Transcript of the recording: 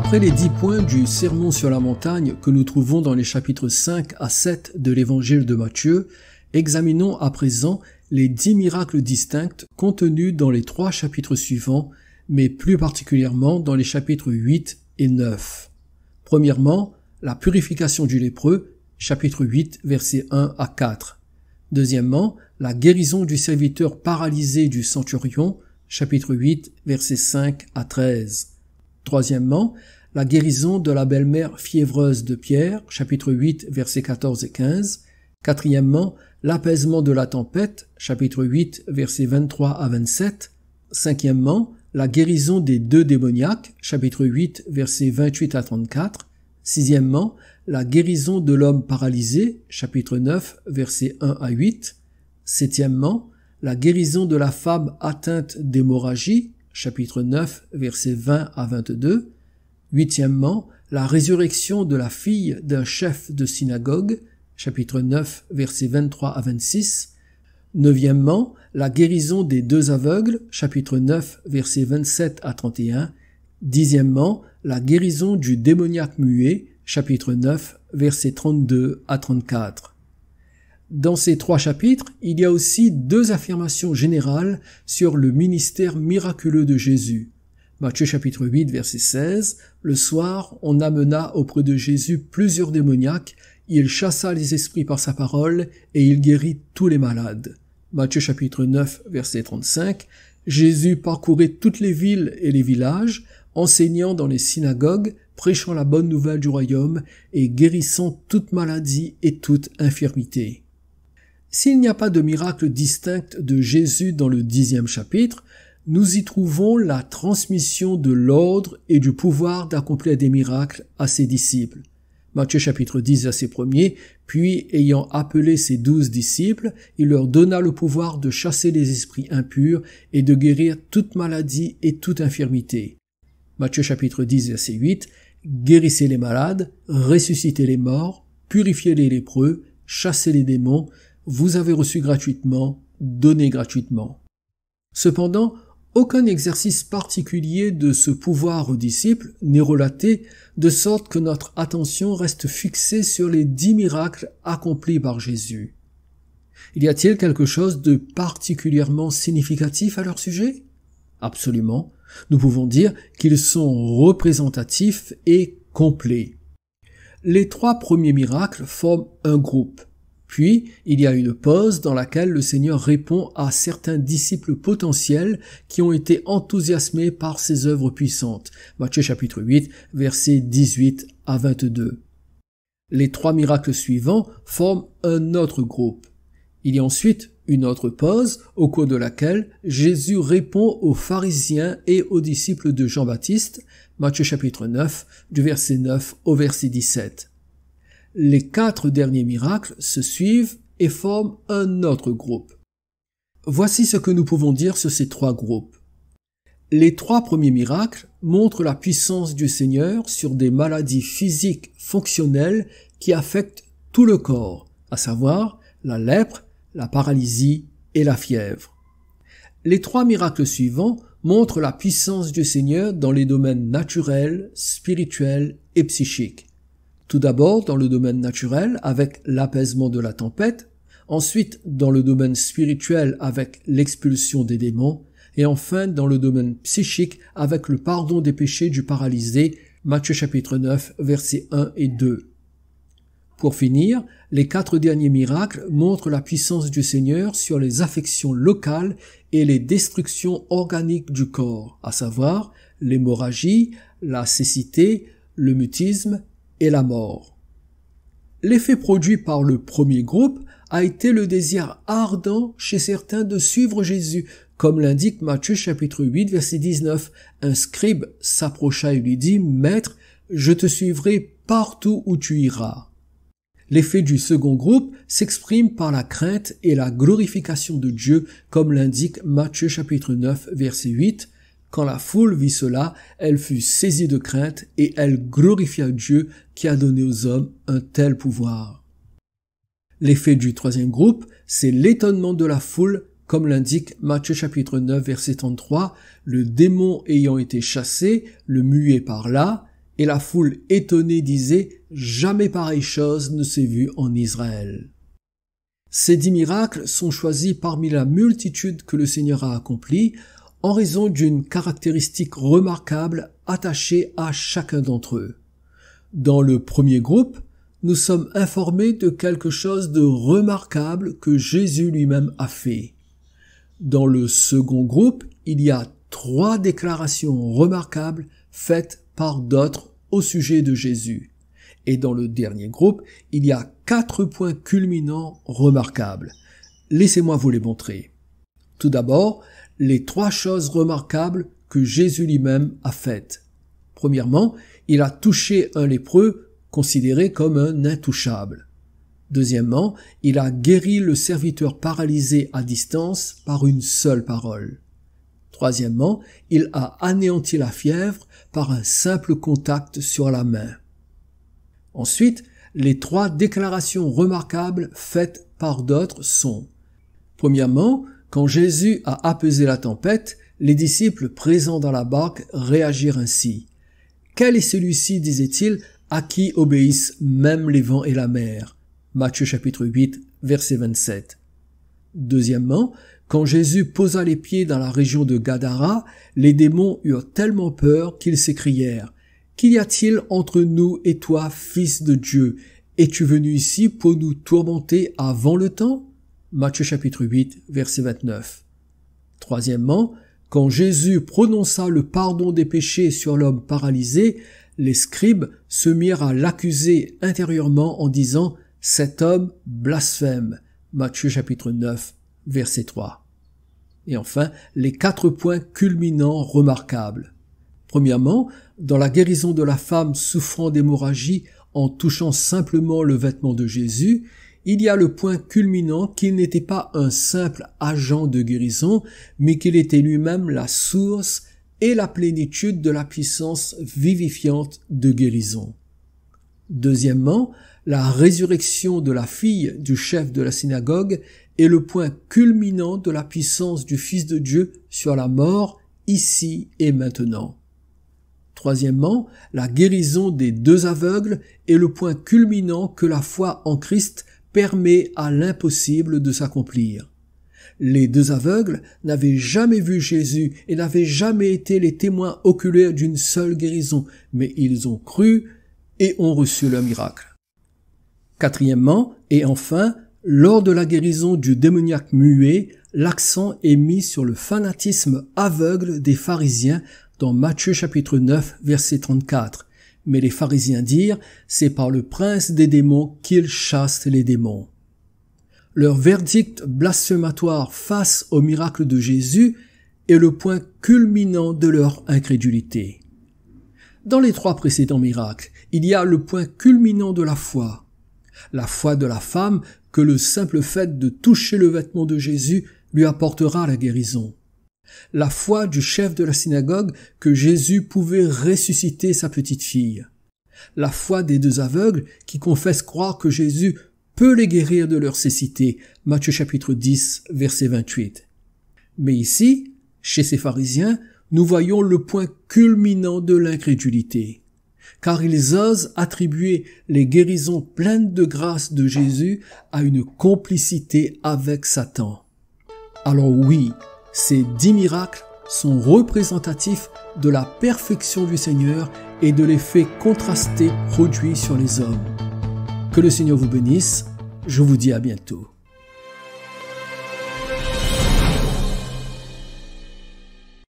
Après les 10 points du Sermon sur la montagne que nous trouvons dans les chapitres 5 à 7 de l'évangile de Matthieu, examinons à présent les 10 miracles distincts contenus dans les 3 chapitres suivants, mais plus particulièrement dans les chapitres 8 et 9. Premièrement, la purification du lépreux, chapitre 8, versets 1 à 4. Deuxièmement, la guérison du serviteur paralysé du centurion, chapitre 8, versets 5 à 13. Troisièmement, la guérison de la belle-mère fiévreuse de Pierre, chapitre 8, versets 14 et 15. Quatrièmement, l'apaisement de la tempête, chapitre 8, versets 23 à 27. Cinquièmement, la guérison des 2 démoniaques, chapitre 8, versets 28 à 34. Sixièmement, la guérison de l'homme paralysé, chapitre 9, versets 1 à 8. Septièmement, la guérison de la femme atteinte d'hémorragie, chapitre 9, versets 20 à 22. Huitièmement, la résurrection de la fille d'un chef de synagogue, chapitre 9, versets 23 à 26. Neuvièmement, la guérison des 2 aveugles, chapitre 9, versets 27 à 31. Dixièmement, la guérison du démoniaque muet, chapitre 9, versets 32 à 34. Dans ces 3 chapitres, il y a aussi 2 affirmations générales sur le ministère miraculeux de Jésus. Matthieu chapitre 8, verset 16, « Le soir, on amena auprès de Jésus plusieurs démoniaques, il chassa les esprits par sa parole, et il guérit tous les malades. » Matthieu chapitre 9, verset 35, « Jésus parcourait toutes les villes et les villages, enseignant dans les synagogues, prêchant la bonne nouvelle du royaume, et guérissant toute maladie et toute infirmité. » S'il n'y a pas de miracle distinct de Jésus dans le 10e chapitre, nous y trouvons la transmission de l'ordre et du pouvoir d'accomplir des miracles à ses disciples. Matthieu chapitre 10, verset 1er, « Puis, ayant appelé ses 12 disciples, il leur donna le pouvoir de chasser les esprits impurs et de guérir toute maladie et toute infirmité. » Matthieu chapitre 10, verset 8, « Guérissez les malades, ressuscitez les morts, purifiez les lépreux, chassez les démons, vous avez reçu gratuitement, donnez gratuitement. » Cependant, aucun exercice particulier de ce pouvoir aux disciples n'est relaté, de sorte que notre attention reste fixée sur les 10 miracles accomplis par Jésus. Y a-t-il quelque chose de particulièrement significatif à leur sujet? Absolument. Nous pouvons dire qu'ils sont représentatifs et complets. Les 3 premiers miracles forment un groupe. Puis, il y a une pause dans laquelle le Seigneur répond à certains disciples potentiels qui ont été enthousiasmés par ses œuvres puissantes. Matthieu chapitre 8, versets 18 à 22. Les 3 miracles suivants forment un autre groupe. Il y a ensuite une autre pause au cours de laquelle Jésus répond aux pharisiens et aux disciples de Jean-Baptiste, Matthieu chapitre 9, du verset 9 au verset 17. Les 4 derniers miracles se suivent et forment un autre groupe. Voici ce que nous pouvons dire sur ces 3 groupes. Les 3 premiers miracles montrent la puissance du Seigneur sur des maladies physiques fonctionnelles qui affectent tout le corps, à savoir la lèpre, la paralysie et la fièvre. Les 3 miracles suivants montrent la puissance du Seigneur dans les domaines naturels, spirituels et psychiques. Tout d'abord dans le domaine naturel avec l'apaisement de la tempête, ensuite dans le domaine spirituel avec l'expulsion des démons, et enfin dans le domaine psychique avec le pardon des péchés du paralysé, Matthieu chapitre 9, versets 1 et 2. Pour finir, les 4 derniers miracles montrent la puissance du Seigneur sur les affections locales et les destructions organiques du corps, à savoir l'hémorragie, la cécité, le mutisme et la mort. L'effet produit par le premier groupe a été le désir ardent chez certains de suivre Jésus, comme l'indique Matthieu chapitre 8 verset 19. Un scribe s'approcha et lui dit « Maître, je te suivrai partout où tu iras. » L'effet du second groupe s'exprime par la crainte et la glorification de Dieu, comme l'indique Matthieu chapitre 9 verset 8. Quand la foule vit cela, elle fut saisie de crainte et elle glorifia Dieu qui a donné aux hommes un tel pouvoir. L'effet du troisième groupe, c'est l'étonnement de la foule, comme l'indique Matthieu chapitre 9 verset 33, le démon ayant été chassé, le muet parla, Et la foule étonnée disait « Jamais pareille chose ne s'est vue en Israël ». Ces 10 miracles sont choisis parmi la multitude que le Seigneur a accomplie en raison d'une caractéristique remarquable attachée à chacun d'entre eux. Dans le premier groupe, nous sommes informés de quelque chose de remarquable que Jésus lui-même a fait. Dans le second groupe, il y a 3 déclarations remarquables faites par d'autres au sujet de Jésus. Et dans le dernier groupe, il y a 4 points culminants remarquables. Laissez-moi vous les montrer. Tout d'abord, les 3 choses remarquables que Jésus lui-même a faites. Premièrement, il a touché un lépreux considéré comme un intouchable. Deuxièmement, il a guéri le serviteur paralysé à distance par une seule parole. Troisièmement, il a anéanti la fièvre par un simple contact sur la main. Ensuite, les 3 déclarations remarquables faites par d'autres sont: premièrement, quand Jésus a apaisé la tempête, les disciples présents dans la barque réagirent ainsi. « Quel est celui-ci, disait-il, à qui obéissent même les vents et la mer ?» Matthieu chapitre 8, verset 27. Deuxièmement, quand Jésus posa les pieds dans la région de Gadara, les démons eurent tellement peur qu'ils s'écrièrent: « Qu'y a-t-il entre nous et toi, Fils de Dieu? Es-tu venu ici pour nous tourmenter avant le temps ?» Matthieu chapitre 8, verset 29. Troisièmement, quand Jésus prononça le pardon des péchés sur l'homme paralysé, les scribes se mirent à l'accuser intérieurement en disant « Cet homme blasphème » Matthieu chapitre 9, verset 3. Et enfin, les 4 points culminants remarquables. Premièrement, dans la guérison de la femme souffrant d'hémorragie en touchant simplement le vêtement de Jésus, il y a le point culminant qu'il n'était pas un simple agent de guérison, mais qu'il était lui-même la source et la plénitude de la puissance vivifiante de guérison. Deuxièmement, la résurrection de la fille du chef de la synagogue est le point culminant de la puissance du Fils de Dieu sur la mort, ici et maintenant. Troisièmement, la guérison des 2 aveugles est le point culminant que la foi en Christ permet à l'impossible de s'accomplir. Les 2 aveugles n'avaient jamais vu Jésus et n'avaient jamais été les témoins oculaires d'une seule guérison, mais ils ont cru et ont reçu leur miracle. Quatrièmement, et enfin, lors de la guérison du démoniaque muet, l'accent est mis sur le fanatisme aveugle des pharisiens dans Matthieu chapitre 9, verset 34. Mais les pharisiens dirent, c'est par le prince des démons qu'il chasse les démons. Leur verdict blasphématoire face au miracle de Jésus est le point culminant de leur incrédulité. Dans les 3 précédents miracles, il y a le point culminant de la foi. La foi de la femme que le simple fait de toucher le vêtement de Jésus lui apportera la guérison. La foi du chef de la synagogue que Jésus pouvait ressusciter sa petite fille. La foi des 2 aveugles qui confessent croire que Jésus peut les guérir de leur cécité. Matthieu chapitre 10, verset 28. Mais ici, chez ces pharisiens, nous voyons le point culminant de l'incrédulité. Car ils osent attribuer les guérisons pleines de grâce de Jésus à une complicité avec Satan. Alors oui, ces 10 miracles sont représentatifs de la perfection du Seigneur et de l'effet contrasté produit sur les hommes. Que le Seigneur vous bénisse, je vous dis à bientôt.